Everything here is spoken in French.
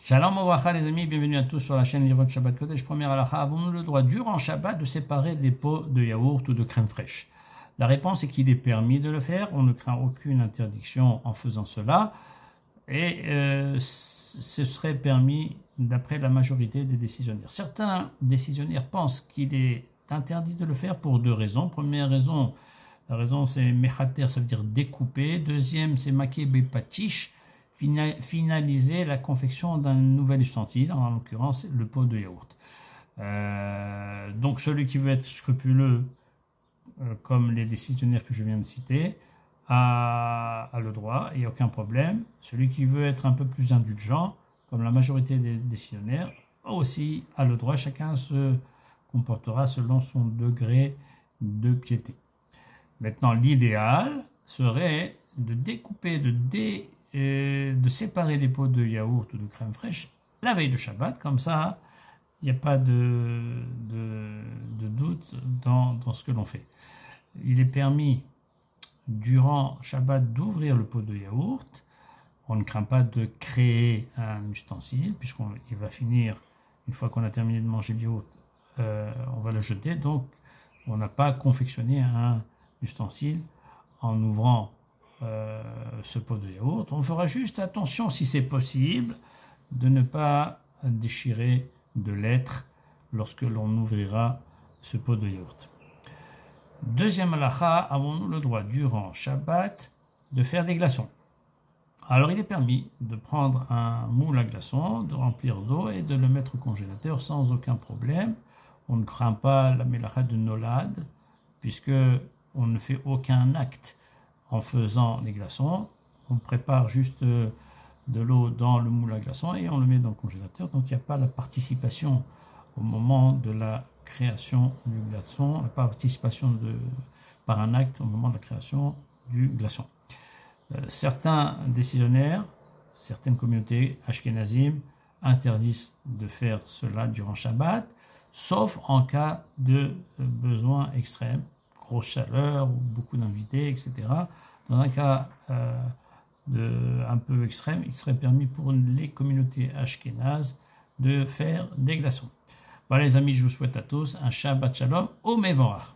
Shalom Ouvracha les amis, bienvenue à tous sur la chaîne Livot Shabbat Kodesh. Première halakha, avons-nous le droit durant Shabbat de séparer des pots de yaourt ou de crème fraîche? La réponse est qu'il est permis de le faire, on ne craint aucune interdiction en faisant cela et ce serait permis d'après la majorité des décisionnaires. Certains décisionnaires pensent qu'il est interdit de le faire pour deux raisons. Première raison, la raison c'est mechater, ça veut dire découper. Deuxième, c'est maké bepatish, finaliser la confection d'un nouvel ustensile, en l'occurrence le pot de yaourt. Donc celui qui veut être scrupuleux, comme les décisionnaires que je viens de citer, a le droit, il n'y a aucun problème. Celui qui veut être un peu plus indulgent, comme la majorité des décisionnaires, aussi a le droit. Chacun se comportera selon son degré de piété. Maintenant, l'idéal serait de découper, de séparer les pots de yaourt ou de crème fraîche la veille de Shabbat, comme ça il n'y a pas de doute dans ce que l'on fait. Il est permis durant Shabbat d'ouvrir le pot de yaourt. On ne craint pas de créer un ustensile puisqu'il va finir, une fois qu'on a terminé de manger le yaourt, on va le jeter, donc on n'a pas confectionné un ustensile en ouvrant ce pot de yaourt. On fera juste attention, si c'est possible, de ne pas déchirer de l'être lorsque l'on ouvrira ce pot de yaourt. Deuxième halakha, avons-nous le droit durant Shabbat de faire des glaçons? Alors il est permis de prendre un moule à glaçons, de remplir d'eau et de le mettre au congélateur sans aucun problème. On ne craint pas la mélacha de nolad puisque on ne fait aucun acte en faisant les glaçons. On prépare juste de l'eau dans le moule à glaçons et on le met dans le congélateur. Donc il n'y a pas la participation au moment de la création du glaçon, la participation par un acte au moment de la création du glaçon. Certains décisionnaires, certaines communautés ashkénazim interdisent de faire cela durant Shabbat, sauf en cas de besoin extrême, grosse chaleur ou beaucoup d'invités, etc. Dans un cas un peu extrême, il serait permis pour les communautés ashkénazes de faire des glaçons. Voilà les amis, je vous souhaite à tous un Shabbat Shalom au Mevorach.